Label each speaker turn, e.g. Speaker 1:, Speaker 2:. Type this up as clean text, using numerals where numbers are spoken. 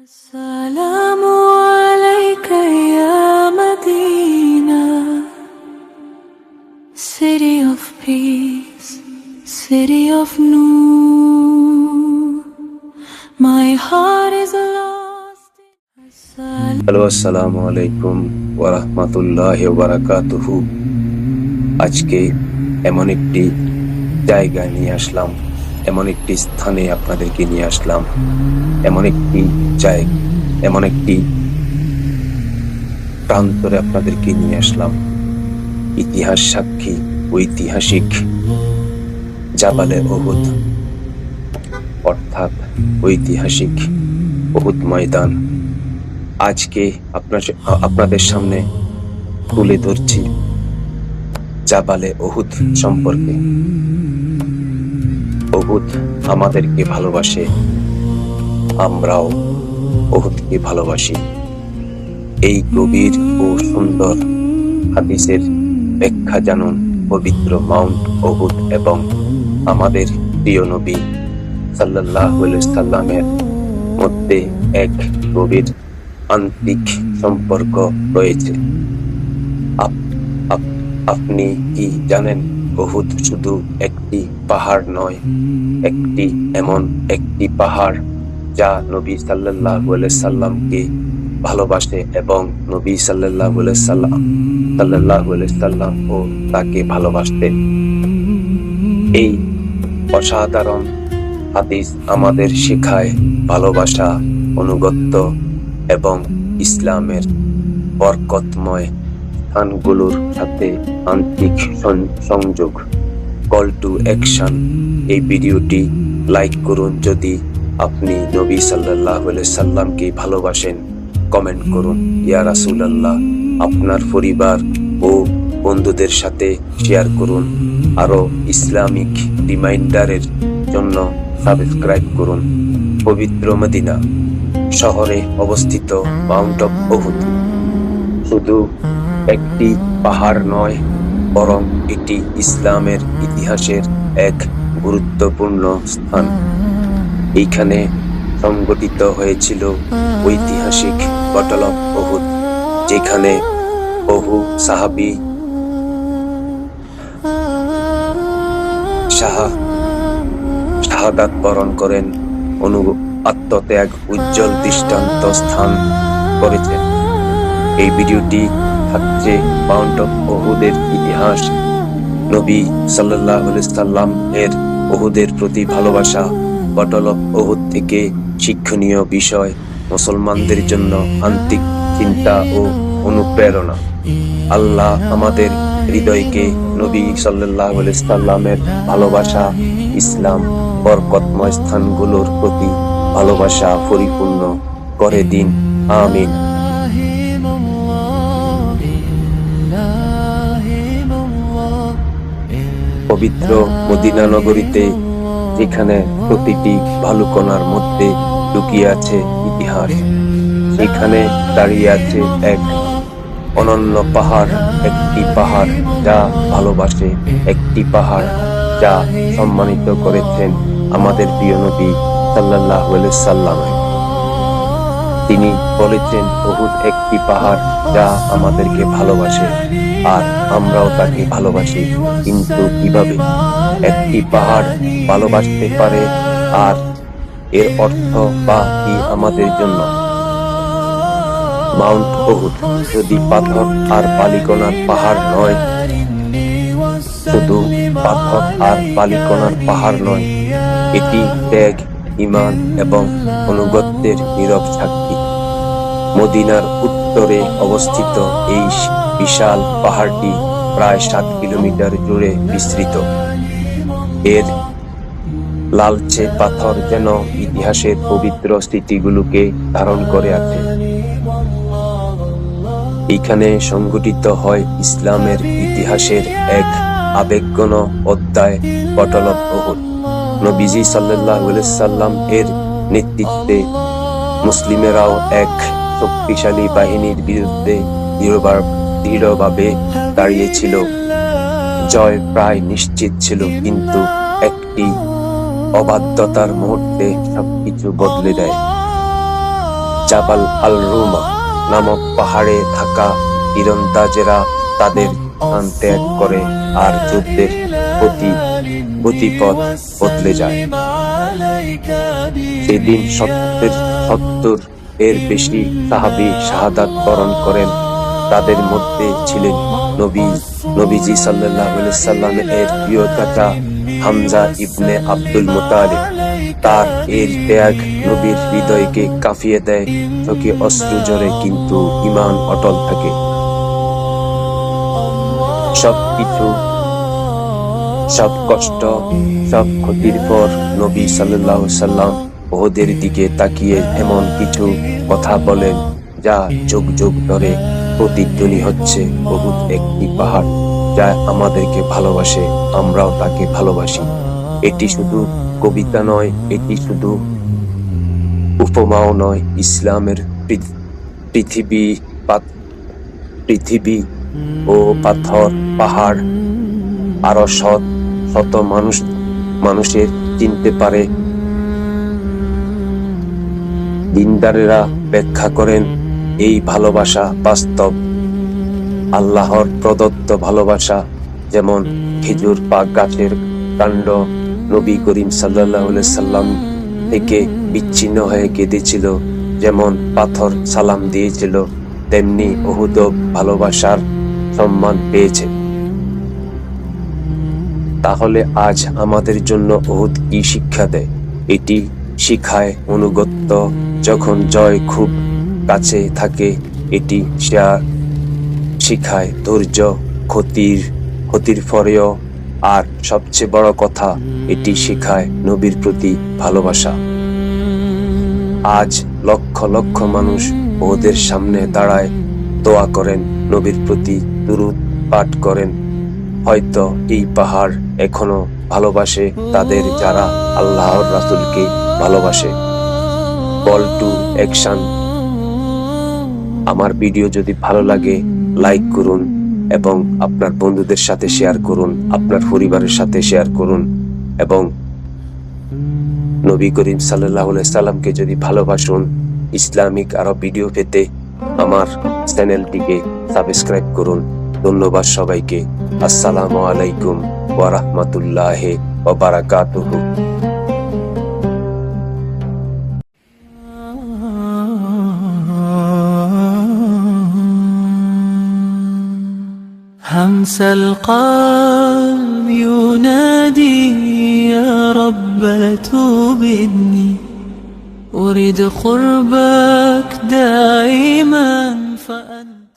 Speaker 1: Assalamu alayka ya Medina, city of peace, city of noor. My heart is lost.
Speaker 2: Hello, আসসালামু আলাইকুম ওয়া রাহমাতুল্লাহি ওয়া বারাকাতুহু। আজকে এমন একটি জায়গায় নিয়ে আসলাম, এমন একটি স্থানে আপনাদেরকে নিয়ে আসলাম, এমন একটি প্রান্তরে আপনাদেরকে নিয়ে আসলাম। ইতিহাস সাক্ষী ঐতিহাসিক জাবালে উহুদ, অর্থাৎ ঐতিহাসিক উহুদ ময়দান। আজকে আপনাদের সামনে তুলে ধরছি জাবালে উহুদ সম্পর্কে। উহুদ আমাদেরকে ভালোবাসে, আমরাও উহুদকে ভালোবাসি। এই গভীর ও সুন্দর হাদিসের ব্যাখ্যা জানুন পবিত্র মাউন্ট উহুদ এবং আমাদের প্রিয় নবী সাল্লাল্লাহু আলাইহি সাল্লামের মধ্যে এক গভীর আন্তরিক সম্পর্ক রয়েছে। আপনি কি জানেন, উহুদ শুধু একটি পাহাড় নয়, এমন একটি পাহাড় যা নবী সাল্লাল্লাহু আলাইহি সাল্লামকে ভালোবাসে এবং নবী সাল্লাল্লাহু আলাইহি সাল্লাম ও তাকে ভালোবাসতেন। এই অসাধারণ হাদিস আমাদের শেখায় ভালোবাসা, আনুগত্য এবং ইসলামের বরকতময় স্থানগুলোর সাথে আন্তরিক সংযোগ। Call to action. এই ভিডিওটি লাইক করুন যদি আপনি নবী সাল্লাল্লাহু আলাইহি সাল্লামকে ভালোবাসেন। কমেন্ট করুন ইয়া রাসূলুল্লাহ। আপনার পরিবার ও বন্ধুদের সাথে শেয়ার করুন। আরো ইসলামিক রিমাইন্ডারের জন্য সাবস্ক্রাইব করুন। পবিত্র মদিনা শহরে অবস্থিত মাউন্ট অফ উহুদ শুধু একটি পাহাড় নয়, বরং এটি ইসলামের ইতিহাসের এক গুরুত্বপূর্ণ স্থান। এইখানে সংগঠিত হয়েছিল ঐতিহাসিক ব্যাটল অফ উহুদ, যেখানে বহু সাহাবী শাহাদাত বরণ করেন, আত্মত্যাগ উজ্জ্বল দৃষ্টান্ত স্থান করেছেন। এই ভিডিওটি থাকছে মাউন্ট অফ উহুদের ইতিহাস, নবী সাল্লাল্লাহু আলাইহি সাল্লাম এর উহুদের প্রতি ভালোবাসা, ব্যাটল অফ উহুদ থেকে শিক্ষণীয় বিষয়, মুসলমানদের জন্য আন্তরিক চিন্তা ও অনুপ্রেরণা। আল্লাহ আমাদের হৃদয়কে নবী সাল্লাল্লাহু আলাইহি সাল্লামের ভালোবাসা, ইসলাম বরকতময় স্থানগুলোর প্রতি ভালোবাসা পরিপূর্ণ করে দিন, আমিন। পবিত্র মদিনা নগরীতে, যেখানে প্রতিটি ভালুকণার মধ্যে লুকিয়ে আছে ইতিহাস, সেখানে দাঁড়িয়ে আছে এক অনন্য পাহাড়, একটি পাহাড় যা ভালোবাসে, একটি পাহাড় যা সম্মানিত করেছেন আমাদের প্রিয় নবী সাল্লাল্লাহু আলাইহি সাল্লাম। তিনি বলেছেন, উহুদ একটি পাহাড় যা আমাদেরকে ভালোবাসে, আর আমরাও তাকে ভালোবাসি। কিন্তু কিভাবে একটি পাহাড় ভালোবাসতে পারে, আর এর অর্থ বা কি আমাদের জন্য? মাউন্ট উহুদ যদি পাথর আর বালিকণার পাহাড় নয়, শুধু পাথর আর বালিকণার পাহাড় নয়, এটি ত্যাগ, ঈমান এবং আনুগত্যের নীরব সাক্ষী। মদিনার উত্তরে অবস্থিত এই বিশাল পাহাড়টি প্রায় 7 কিলোমিটার জুড়ে বিস্তৃত। এর লালচে পাথর যেন ইতিহাসের পবিত্র স্মৃতিগুলোকে ধারণ করে আছে। এখানে সংঘটিত হয় ইসলামের ইতিহাসের এক আবেগঘন অধ্যায়, ব্যাটল অফ উহুদ। নবীজি সাল্লাল্লাহু আলাইহি সাল্লাম এর নেতৃত্বে মুসলিমেরাও এক শক্তিশালী বাহিনীর বিরুদ্ধে দৃঢ়ভাবে দাঁড়িয়েছিল। জয় প্রায় নিশ্চিত ছিল, কিন্তু একটি অবাধ্যতার মুহূর্তে সবকিছু বদলে দেয়। জাবাল আল রুমা নামক পাহাড়ে থাকা তীরন্দাজেরা তাদের স্থান ত্যাগ করে আর যুদ্ধের গতিপথ বদলে যায়। সেদিন 70 এর বেশি সাহাবী শাহাদাত বরণ করেন। তাদের মধ্যে ছিলেন নবীজি সাল্লাল্লাহু আলাইহি সাল্লাম এর প্রিয় চাচা হামজা ইবনে আব্দুল মুতালিব। তার এই ত্যাগ নবীর হৃদয়কে কাঁপিয়ে দেয়। চোখে অশ্রু ঝরে কিন্তু ঈমান অটল থাকে। সব কষ্ট, সব ক্ষতির পর নবী সাল্লাল্লাহু আলাইহি সাল্লাম উহুদের দিকে তাকিয়ে এমন কিছু কথা বলেন যা যুগ যুগ ধরে প্রতিধ্বনি হচ্ছে। উহুদ একটি পাহাড় যা আমাদেরকে ভালোবাসে, আমরাও তাকে ভালোবাসি। এটি শুধু কবিতা নয়, এটি শুধু উপমাও নয়। ইসলামের পৃথিবী ও পাথর, পাহাড় আরো শত মানুষের চিনতে পারে। দিনদারেরা ব্যাখ্যা করেন এই ভালোবাসা বাস্তব, আল্লাহর প্রদত্ত ভালোবাসা। যেমন খেজুর পাক গাছের কাণ্ড নবী করিম সাল্লাল্লাহু আলাইহি সাল্লাম থেকে বিচ্ছিন্ন হয়ে কেঁদেছিল, যেমন পাথর সালাম দিয়েছিল, তেমনি উহুদ ভালোবাসার সম্মান পেয়েছে। তাহলে আজ আমাদের জন্য উহুদ কি শিক্ষা দেয়? এটি শিখায় অনুগত্য যখন জয় খুব কাছে থাকে। এটি শিখায় ধৈর্য ক্ষতির পরেও। আর সবচেয়ে বড় কথা, এটি শিখায় নবীর প্রতি ভালোবাসা। আজ লক্ষ লক্ষ মানুষ উহুদের সামনে দাঁড়ায়, দোয়া করেন, নবীর প্রতি দুরূদ পাঠ করেন। হয়তো এই পাহাড় এখনো ভালোবাসে তাদের যারা আল্লাহর রাসূলকে ভালোবাসে। Call to action. আমার ভিডিও যদি ভালো লাগে লাইক করুন এবং আপনার বন্ধুদের সাথে শেয়ার করুন, আপনার পরিবারের সাথে শেয়ার করুন। এবং নবী করিম সাল্লাল্লাহু আলাইহি সাল্লামকে যদি ভালোবাসুন, ইসলামিক আরো ভিডিও পেতে আমার চ্যানেলটিকে সাবস্ক্রাইব করুন। ধন্যবাদ সবাইকে। আসসালামু আলাইকুম ওয়া রাহমাতুল্লাহি ওয়া বারাকাতুহু।
Speaker 1: همس القلب ينادي يا رب توب إني أريد قربك دائما فأنت